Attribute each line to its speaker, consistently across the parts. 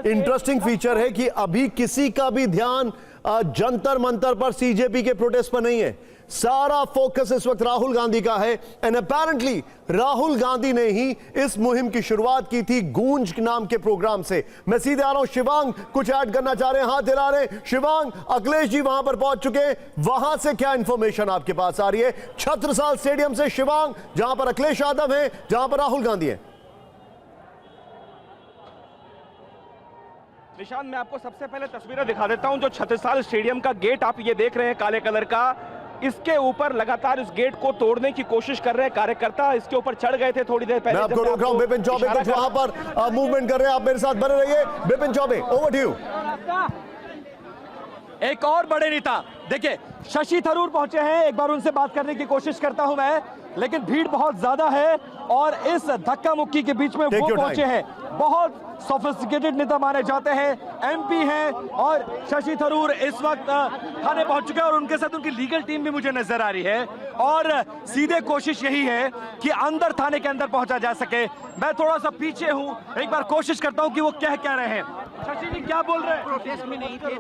Speaker 1: Interesting feature है कि अभी किसी का भी ध्यान जंतर मंतर पर सीजेपी के प्रोटेस्ट पर नहीं है। सारा फोकस इस वक्त राहुल गांधी का है। एंड अपेरेंटली राहुल गांधी ने ही इस मुहिम की शुरुआत की थी गूंज नाम के प्रोग्राम से। मैं सीधे आ रहा हूं, शिवांग कुछ ऐड करना चाह रहे हैं, हाथ हिला रहे हैं। शिवांग, अखिलेश जी वहां पर पहुंच चुके हैं, वहां से क्या इंफॉर्मेशन आपके पास आ रही है? छत्रसाल स्टेडियम से शिवांग, जहां पर अखिलेश यादव है, जहां पर राहुल गांधी है।
Speaker 2: निशान, मैं आपको सबसे पहले तस्वीरें दिखा देता हूं। जो छत्रसाल स्टेडियम का गेट आप ये देख रहे हैं काले कलर का, इसके ऊपर लगातार इस गेट को तोड़ने की कोशिश कर रहे हैं कार्यकर्ता। इसके ऊपर चढ़ गए थे थोड़ी देर पहले।
Speaker 1: मैं आपको रोक रहा हूं, बिपिन चौबे कुछ वहां पर मूवमेंट कर रहे हैं, आप मेरे साथ बने रहिए। Bipin Choubey, over to you.
Speaker 3: एक और बड़े नेता देखिए शशि थरूर पहुंचे हैं, एक बार उनसे बात करने की कोशिश करता हूं मैं, लेकिन भीड़ बहुत ज्यादा है और इस धक्का मुक्की के बीच में वो पहुंचे हैं। बहुत सोफिस्टिकेटेड नेता माने जाते हैं, एमपी हैं, और शशि थरूर इस वक्त थाने पहुंच चुके हैं और उनके साथ उनकी लीगल टीम भी मुझे नजर आ रही है। और सीधे कोशिश यही है कि अंदर थाने के अंदर पहुंचा जा सके। मैं थोड़ा सा पीछे हूं, एक बार कोशिश करता हूं कि वो क्या रहे हैं। शशि जी क्या बोल रहे हैं?
Speaker 4: प्रोटेस्ट में नहीं थे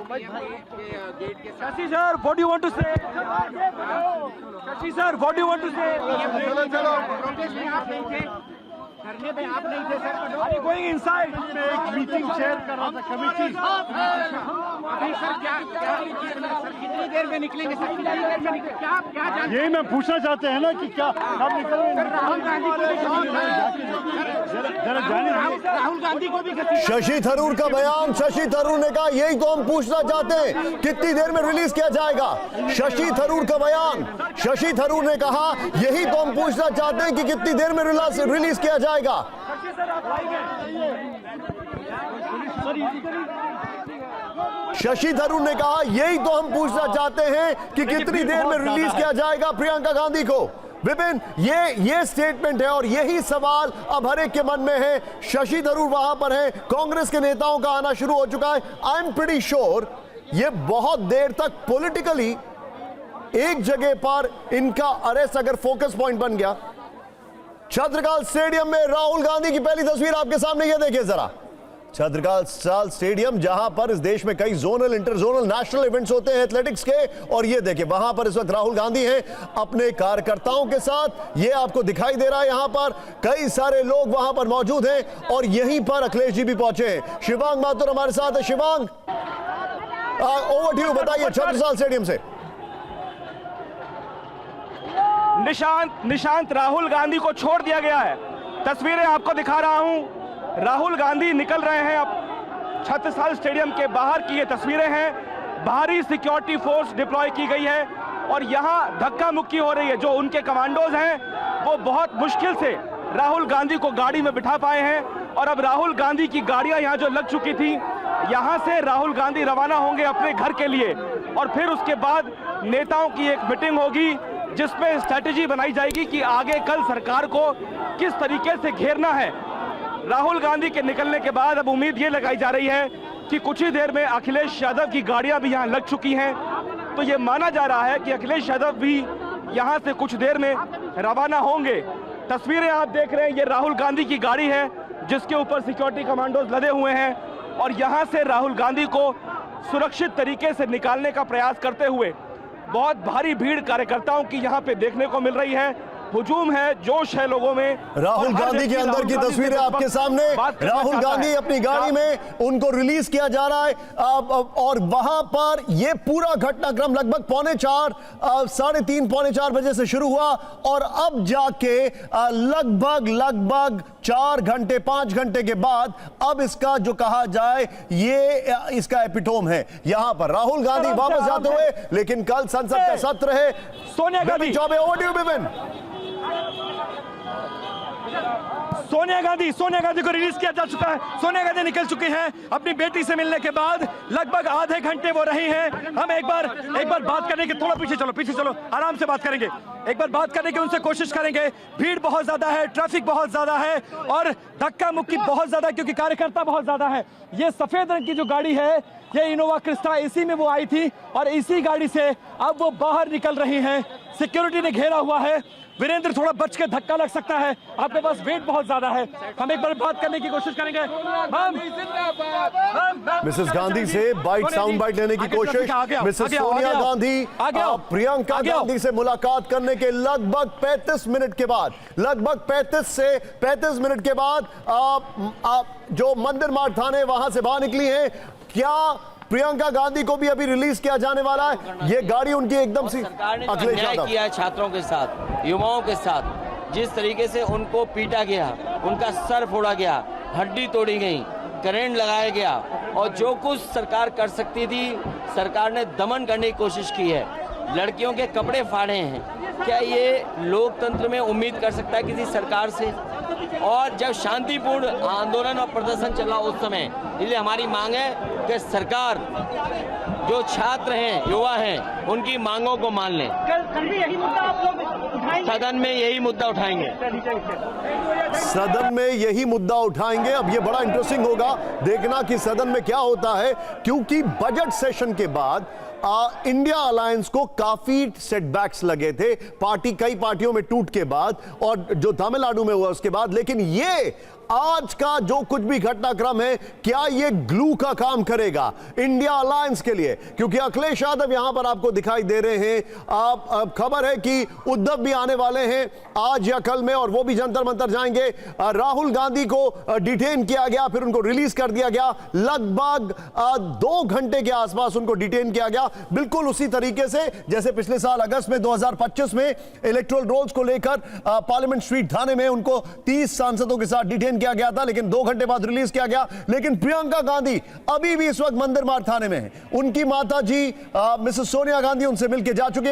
Speaker 3: Shashi sir, what do you want to say? Shashi sir, what do you want to say?
Speaker 4: Protest में आप नहीं थे, धरने पे आप नहीं थे sir.
Speaker 3: Are you going inside? एक मीटिंग शेयर कर रहा था कमेटी।
Speaker 4: अभी सर क्या सर कितनी देर में निकलेंगे सर? कितनी देर में निकलेंगे? क्या
Speaker 5: यही मैं पूछना चाहते हैं ना कि क्या आप निकलेंगे?
Speaker 4: राहुल गांधी को भी
Speaker 1: शशि थरूर का बयान, शशि थरूर ने कहा यही तो हम पूछना चाहते हैं, कितनी देर में रिलीज किया जाएगा? शशि थरूर का बयान, शशि थरूर ने कहा यही तो हम पूछना चाहते हैं कि कितनी देर में रिलीज किया जाएगा। शशि थरूर ने कहा यही तो हम पूछना चाहते हैं कि कितनी देर में रिलीज किया जाएगा प्रियंका गांधी को। विपिन, ये स्टेटमेंट है और यही सवाल अब हर एक के मन में है। शशि थरूर वहां पर है, कांग्रेस के नेताओं का आना शुरू हो चुका है। आई एम प्रीटी श्योर ये बहुत देर तक पॉलिटिकली एक जगह पर इनका अरेस्ट अगर फोकस पॉइंट बन गया। छत्रसाल स्टेडियम में राहुल गांधी की पहली तस्वीर आपके सामने, ये देखिए जरा। छत्रसाल स्टेडियम, जहां पर इस देश में कई जोनल, इंटरजोनल, नेशनल इवेंट्स होते हैं एथलेटिक्स के, और ये देखिए वहां पर इस वक्त राहुल गांधी हैं अपने कार्यकर्ताओं के साथ। ये आपको दिखाई दे रहा है, यहां पर कई सारे लोग वहां पर मौजूद हैं और यहीं पर अखिलेश जी भी पहुंचे हैं। शिवांग माथुर हमारे साथ है। शिवांग, ओवर टू यू, बताइए छत्रसाल स्टेडियम से।
Speaker 2: निशांत, राहुल गांधी को छोड़ दिया गया है। तस्वीरें आपको दिखा रहा हूं, राहुल गांधी निकल रहे हैं। अब छत्रसाल स्टेडियम के बाहर की ये तस्वीरें हैं। बाहरी सिक्योरिटी फोर्स डिप्लॉय की गई है और यहां धक्का मुक्की हो रही है। जो उनके कमांडोज हैं वो बहुत मुश्किल से राहुल गांधी को गाड़ी में बिठा पाए हैं और अब राहुल गांधी की गाड़ियां यहां जो लग चुकी थी, यहां से राहुल गांधी रवाना होंगे अपने घर के लिए और फिर उसके बाद नेताओं की एक मीटिंग होगी जिसमें स्ट्रैटेजी बनाई जाएगी कि आगे कल सरकार को किस तरीके से घेरना है। राहुल गांधी के निकलने के बाद अब उम्मीद ये लगाई जा रही है कि कुछ ही देर में अखिलेश यादव की गाड़ियां भी यहां लग चुकी हैं, तो ये माना जा रहा है कि अखिलेश यादव भी यहां से कुछ देर में रवाना होंगे। तस्वीरें आप देख रहे हैं, ये राहुल गांधी की गाड़ी है जिसके ऊपर सिक्योरिटी कमांडोज लदे हुए हैं और यहां से राहुल गांधी को सुरक्षित तरीके से निकालने का प्रयास करते हुए बहुत भारी भीड़ कार्यकर्ताओं की यहां पे देखने को मिल रही है। हुजूम है, जोश है लोगों में।
Speaker 1: राहुल गांधी के अंदर की तस्वीरें आपके सामने। राहुल गांधी अपनी गाड़ी में, उनको रिलीज किया जा रहा है और वहां पर ये पूरा घटनाक्रम लगभग 3:45, 3:30, 3:45 बजे से शुरू हुआ और अब जाके लगभग 4 घंटे 5 घंटे के बाद अब इसका जो कहा जाए ये इसका एपिटोम है। यहां पर राहुल गांधी वापस जाते हुए, लेकिन कल संसद का सत्र है।
Speaker 3: Sonia Gandhi,
Speaker 1: Choubey, over to you Vipin.
Speaker 3: Sonia Gandhi को रिलीज किया जा चुका है। सोनिया गांधी निकल चुकी हैं अपनी बेटी से मिलने के बाद। लगभग आधे घंटे वो रही हैं। हम एक बार बात करने की, थोड़ा पीछे चलो, आराम से बात करेंगे। एक बार बात करने की उनसे कोशिश करेंगे। भीड़ बहुत ज्यादा है, ट्रैफिक बहुत ज्यादा है और धक्का मुक्की बहुत ज्यादा है क्योंकि कार्यकर्ता बहुत ज्यादा है। ये सफेद रंग की जो गाड़ी है, ये इनोवा क्रिस्टा, इसी में वो आई थी और इसी गाड़ी से अब वो बाहर निकल रही हैं। सिक्योरिटी ने घेरा हुआ है। वीरेंद्र, थोड़ा बच के धक्का लग सकता है, आपके पास वेट बहुत ज्यादा है। हम एक बार बात करने की कोशिश करेंगे।
Speaker 1: मिसेस गांधी से बाइट साउंड बाइट लेने की कोशिश। मिसेस सोनिया गांधी प्रियंका गांधी से मुलाकात करने के लगभग 35 मिनट के बाद, लगभग 35 से 35 मिनट के बाद जो मंदिर मार्ग थाने वहां से बाहर निकली हैं। क्या प्रियंका गांधी को भी अभी रिलीज किया जाने वाला है? ये गाड़ी उनकी एकदम सी
Speaker 6: अखिलेश यादव किया है छात्रों के साथ, युवाओं के साथ, जिस तरीके से उनको पीटा गया, उनका सर फोड़ा गया, हड्डी तोड़ी गई, करंट लगाया गया और जो कुछ सरकार कर सकती थी सरकार ने दमन करने की कोशिश की है। लड़कियों के कपड़े फाड़े हैं। क्या ये लोकतंत्र में उम्मीद कर सकता है किसी सरकार से? और जब शांतिपूर्ण आंदोलन और प्रदर्शन चला उस समय, इसलिए हमारी मांग है कि सरकार जो छात्र हैं, युवा हैं, उनकी मांगों को मान लें।
Speaker 4: कल भी यही मुद्दा आप लोग उठाएंगे?
Speaker 6: सदन में यही मुद्दा उठाएंगे।
Speaker 1: सदन में यही मुद्दा उठाएंगे। अब ये बड़ा इंटरेस्टिंग होगा देखना कि सदन में क्या होता है, क्योंकि बजट सेशन के बाद इंडिया अलायंस को काफी सेटबैक्स लगे थे कई पार्टियों में टूट के बाद, और जो तमिलनाडु में हुआ उसके बाद। लेकिन ये आज का जो कुछ भी घटनाक्रम है, क्या ये ग्लू का काम करेगा इंडिया अलायंस के लिए? क्योंकि अखिलेश यादव यहां पर आपको दिखाई दे रहे हैं। अब खबर है कि उद्धव भी आने वाले हैं आज या कल में, और वो भी जंतर मंतर जाएंगे। राहुल गांधी को डिटेन किया गया, फिर उनको रिलीज कर दिया गया। लगभग 2 घंटे के आसपास उनको डिटेन किया गया, बिल्कुल उसी तरीके से जैसे पिछले साल अगस्त में 2025 में इलेक्टोरल रोल्स को लेकर पार्लियामेंट स्ट्रीट थाने में उनको 30 सांसदों के साथ डिटेन किया गया था, लेकिन 2 घंटे बाद रिलीज किया गया। लेकिन प्रियंका गांधी अभी भी इस वक्त मंदिर मार्ग थाने में है। उनकी माता जी मिसेस सोनिया गांधी उनसे मिलकर जा चुके हैं।